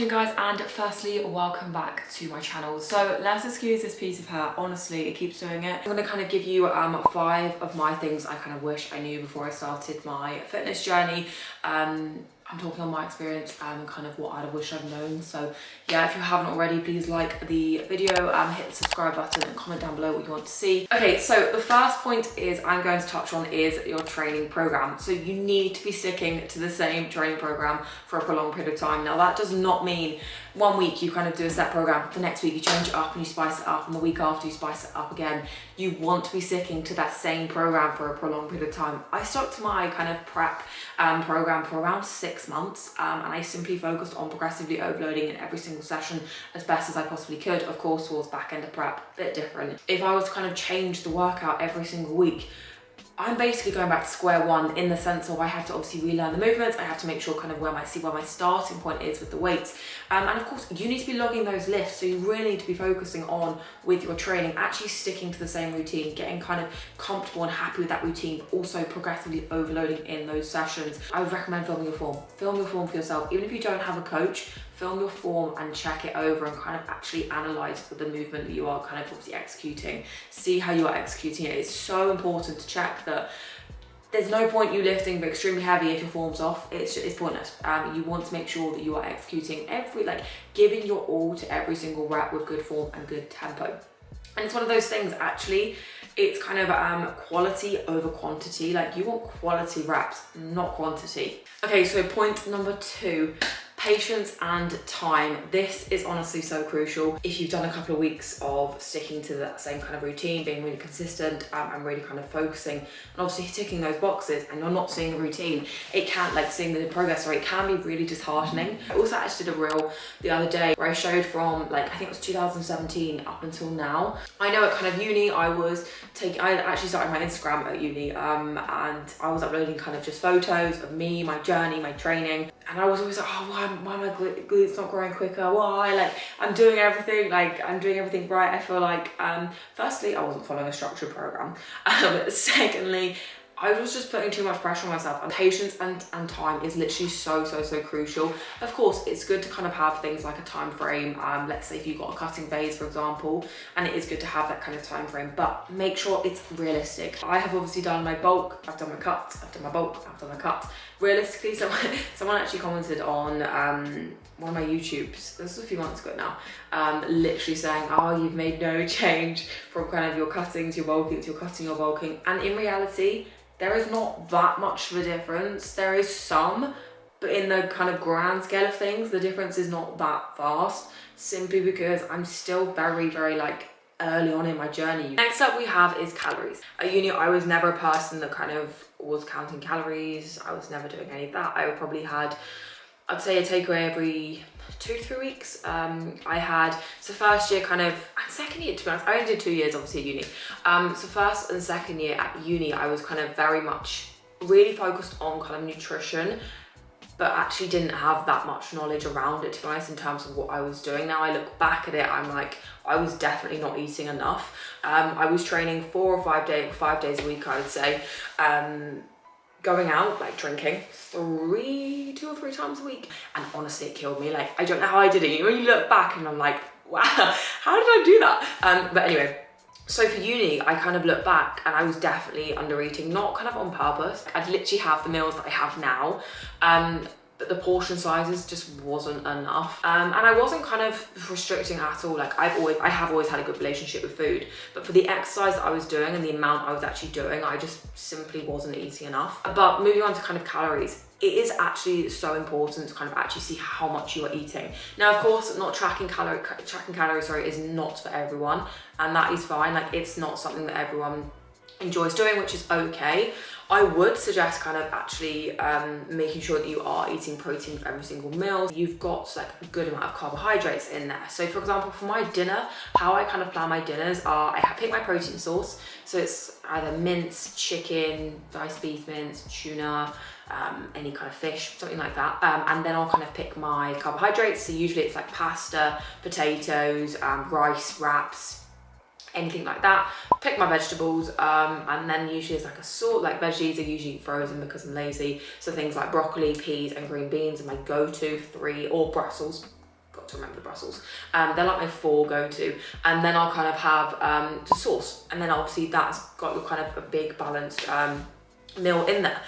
afternoon guys, and firstly welcome back to my channel. So let's excuse this piece of hair, honestly it keeps doing it. I'm going to kind of give you 5 of my things I kind of wish I knew before I started my fitness journey. I'm talking on my experience and kind of what I wish I'd known. So yeah, if you haven't already, please like the video, hit the subscribe button and comment down below what you want to see. Okay, so the first point is I'm going to touch on is your training program. So you need to be sticking to the same training program for a prolonged period of time. Now that does not mean 1 week you kind of do a set program, the next week you change it up and you spice it up, and the week after you spice it up again. You want to be sticking to that same program for a prolonged period of time. I stuck to my kind of prep program for around 6 months, and I simply focused on progressively overloading in every single session as best as I possibly could. Of course, towards back end of prep, a bit different. If I was to kind of change the workout every single week, I'm basically going back to square one in the sense of I have to obviously relearn the movements. I have to make sure kind of where my starting point is with the weights. And of course, you need to be logging those lifts. So you really need to be focusing on with your training, actually sticking to the same routine, getting kind of comfortable and happy with that routine, but also progressively overloading in those sessions. I would recommend filming your form. Film your form for yourself. Even if you don't have a coach, film your form and check it over and kind of actually analyze the movement that you are kind of obviously executing. See how you are executing it. It's so important to check that there's no point you lifting but extremely heavy if your form's off. It's pointless. You want to make sure that you are executing giving your all to every single rep with good form and good tempo. And it's one of those things, actually, it's kind of quality over quantity. Like, you want quality reps, not quantity. Okay, so point number 2, patience and time. This is honestly so crucial. If you've done a couple of weeks of sticking to that same kind of routine, being really consistent and really kind of focusing and obviously ticking those boxes, and you're not seeing the routine, it can, like seeing the progress, sorry, it can be really disheartening. I also actually did a reel the other day where I showed from I think it was 2017 up until now. I know at kind of uni, I actually started my Instagram at uni, and I was uploading kind of just photos of me, my journey, my training. And I was always like, oh, why are my glutes not growing quicker? Why? I'm doing everything, I'm doing everything right. I feel like, firstly, I wasn't following a structured program. Secondly, I was just putting too much pressure on myself. And patience and time is literally so crucial. Of course, it's good to kind of have things like a time frame. Let's say if you've got a cutting phase, for example, and it is good to have that kind of time frame, but make sure it's realistic. I have obviously done my bulk, I've done my cuts, I've done my bulk, I've done my cuts. Realistically, someone actually commented on one of my YouTubes, this was a few months ago now, literally saying, oh, you've made no change from kind of your cuttings, your bulking, to your cutting, your bulking. And in reality, there is not that much of a difference. There is some, but in the kind of grand scale of things, the difference is not that vast, simply because I'm still very early on in my journey. Next up we have is calories. At uni, I was never a person that kind of was counting calories. I was never doing any of that. I would probably had, I'd say, a takeaway every 2 to 3 weeks. I had, so first year kind of, and second year, to be honest, I only did 2 years obviously at uni. So first and second year at uni, I was kind of very much really focused on kind of nutrition, but actually didn't have that much knowledge around it, to be honest, in terms of what I was doing. Now I look back at it, I'm like, I was definitely not eating enough. I was training 4 or 5 days a week, I would say. Going out, drinking 2 or 3 times a week. And honestly, it killed me. I don't know how I did it. When you look back and I'm like, wow, how did I do that? But anyway, so for uni, I kind of look back and I was definitely under eating, not kind of on purpose. I'd literally have the meals that I have now, but the portion sizes just wasn't enough. And I wasn't kind of restricting at all. I have always had a good relationship with food, but for the exercise that I was doing and the amount I was actually doing, I just simply wasn't eating enough. But moving on to kind of calories, it is actually so important to kind of actually see how much you are eating. Now, of course, not tracking calories, is not for everyone, and that is fine. It's not something that everyone enjoys doing, which is okay. I would suggest kind of actually making sure that you are eating protein for every single meal. You've got a good amount of carbohydrates in there. So for example, for my dinner, how I kind of plan my dinners are, I pick my protein source. So it's either mince, chicken, diced beef mince, tuna, any kind of fish, something like that. And then I'll kind of pick my carbohydrates. So usually it's pasta, potatoes, rice, wraps, anything like that. Pick my vegetables, and then usually it's a sort, veggies are usually frozen because I'm lazy. So things like broccoli, peas and green beans are my go-to 3, or Brussels got to remember the Brussels. They're like my 4 go-to, and then I'll kind of have the sauce, and then obviously that's got your kind of a big balanced meal in there.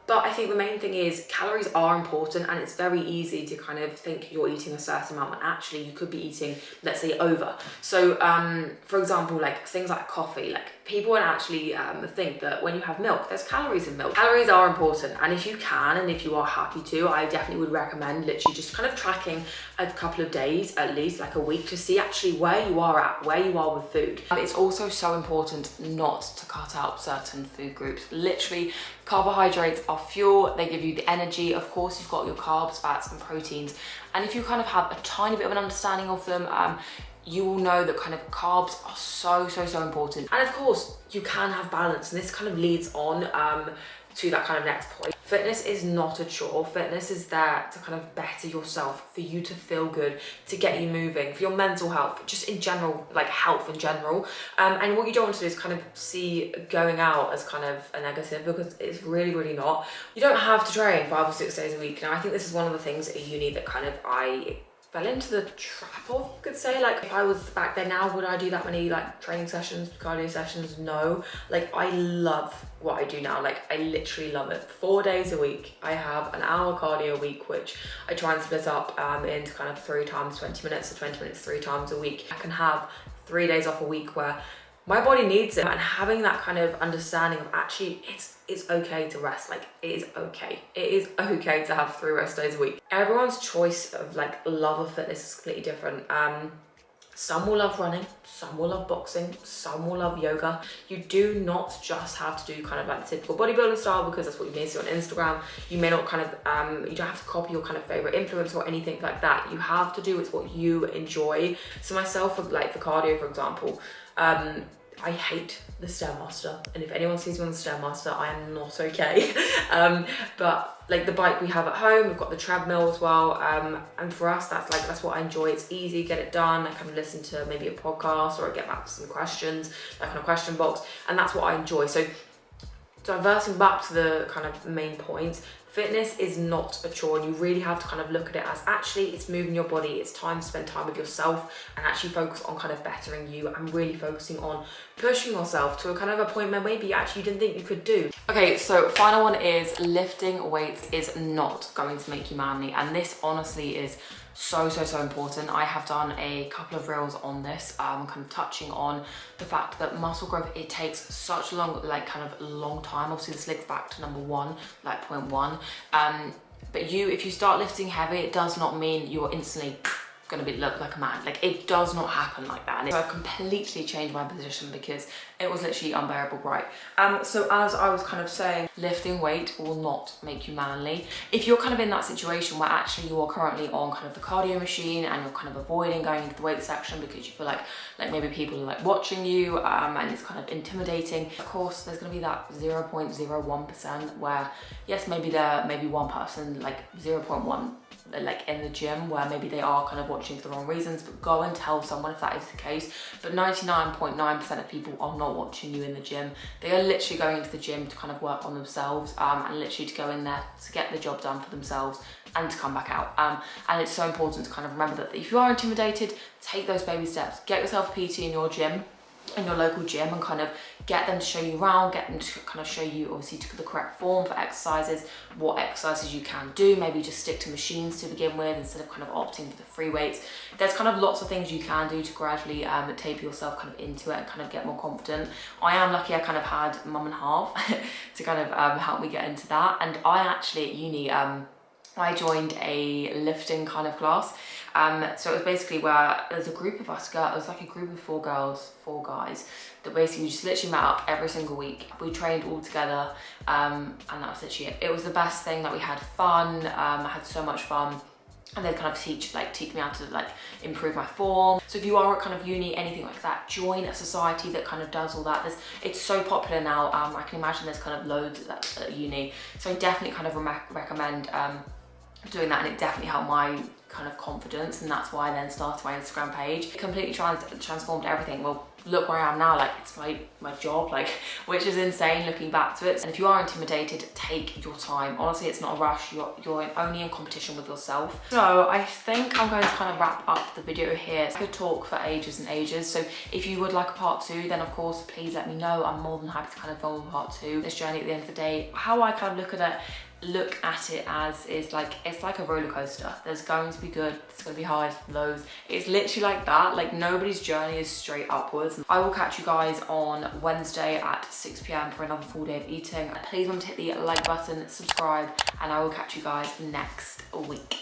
But I think the main thing is calories are important, and it's very easy to kind of think you're eating a certain amount when actually you could be eating, let's say, over. So for example, like things like coffee, like people would actually think that when you have milk, there's calories in milk. Calories are important, and if you can, and if you are happy to, I definitely would recommend literally just kind of tracking a couple of days, at least like a week, to see actually where you are at, where you are with food. It's also so important not to cut out certain food groups. Literally, carbohydrates are fuel, they give you the energy. Of course, you've got your carbs, fats, and proteins. And if you kind of have a tiny bit of an understanding of them, you will know that kind of carbs are so important. And of course, you can have balance, and this kind of leads on to that kind of next point. Fitness is not a chore. Fitness is there to kind of better yourself, for you to feel good, to get you moving, for your mental health, just in general, like health in general. And what you don't want to do is kind of see going out as kind of a negative, because it's really not. You don't have to train 5 or 6 days a week. Now, I think this is one of the things at uni that kind of I fell into the trap of, you could say. Like, if I was back there now, would I do that many like training sessions, cardio sessions? No. Like, I love what I do now. Like, I literally love it. 4 days a week, I have an hour cardio a week, which I try and split up into kind of 3 times 20 minutes, so 20 minutes 3 times a week. I can have 3 days off a week where my body needs it, and having that kind of understanding of actually it's okay to rest. Like, it is okay. It is okay to have 3 rest days a week. Everyone's choice of like love of fitness is completely different. Some will love running, some will love boxing, some will love yoga. You do not just have to do kind of like the typical bodybuilding style, because that's what you may see on Instagram. You may not kind of, you don't have to copy your kind of favorite influencer or anything like that. You have to do with what you enjoy. So myself, like for cardio, for example, I hate the Stairmaster, and if anyone sees me on the Stairmaster, I am not okay. But like the bike we have at home, we've got the treadmill as well, and for us that's what I enjoy. It's easy, get it done. I can listen to maybe a podcast, or I get back to some questions, like on a question box, and that's what I enjoy. So diverting back to the kind of main point, fitness is not a chore, and you really have to kind of look at it as actually it's moving your body, it's time to spend time with yourself and actually focus on kind of bettering you and really focusing on pushing yourself to a kind of a point where maybe actually you didn't think you could do. Okay, so final one is lifting weights is not going to make you manly, and this honestly is so important. I have done a couple of reels on this, kind of touching on the fact that muscle growth, it takes such a long, like kind of long time. Obviously this links back to number 1, like point 1. But if you start lifting heavy, it does not mean you're instantly gonna look like a man. Like, it does not happen like that. And so I've completely changed my position because it was literally unbearable, right? So as I was kind of saying, lifting weight will not make you manly. If you're kind of in that situation where actually you are currently on kind of the cardio machine and you're kind of avoiding going into the weight section because you feel like maybe people are like watching you, and it's kind of intimidating. Of course, there's gonna be that 0.01% where yes, maybe there may be one person, like 0.1, like in the gym, where maybe they are kind of watching for the wrong reasons, but go and tell someone if that is the case. But 99.9% of people are not watching you in the gym. They are literally going into the gym to kind of work on themselves, and literally to go in there to get the job done for themselves and to come back out. And it's so important to kind of remember that if you are intimidated, take those baby steps. Get yourself a PT in your gym, in your local gym, and kind of get them to show you around, get them to kind of show you obviously to the correct form for exercises, what exercises you can do. Maybe just stick to machines to begin with instead of kind of opting for the free weights. There's kind of lots of things you can do to gradually taper yourself kind of into it and kind of get more confident. I am lucky, I kind of had mum and half to kind of help me get into that. And I actually at uni, I joined a lifting kind of class. So it was basically where there's a group of us girls, it was like a group of 4 girls, 4 guys, that basically just literally met up every single week. We trained all together, and that was literally it. It was the best thing. That we had fun, I had so much fun. And they kind of teach me how to like improve my form. So if you are at kind of uni, anything like that, join a society that kind of does all that. It's so popular now. I can imagine there's kind of loads at uni. So I definitely kind of recommend doing that, and it definitely helped my kind of confidence, and that's why I then started my Instagram page. It completely transformed everything. Well, look where I am now, like it's my job, like, which is insane looking back to it. And if you are intimidated, take your time. Honestly, it's not a rush. You're only in competition with yourself. So I think I'm going to kind of wrap up the video here. I could talk for ages and ages, so if you would like a part 2, then of course please let me know. I'm more than happy to kind of film a part 2. This journey at the end of the day, how I kind of look at it as is like, it's like a roller coaster. There's going to be good, there's going to be highs, lows. It's literally like that. Like nobody's journey is straight upwards. I will catch you guys on Wednesday at 6 p.m. for another full day of eating. Please remember to hit the like button, subscribe, and I will catch you guys next week.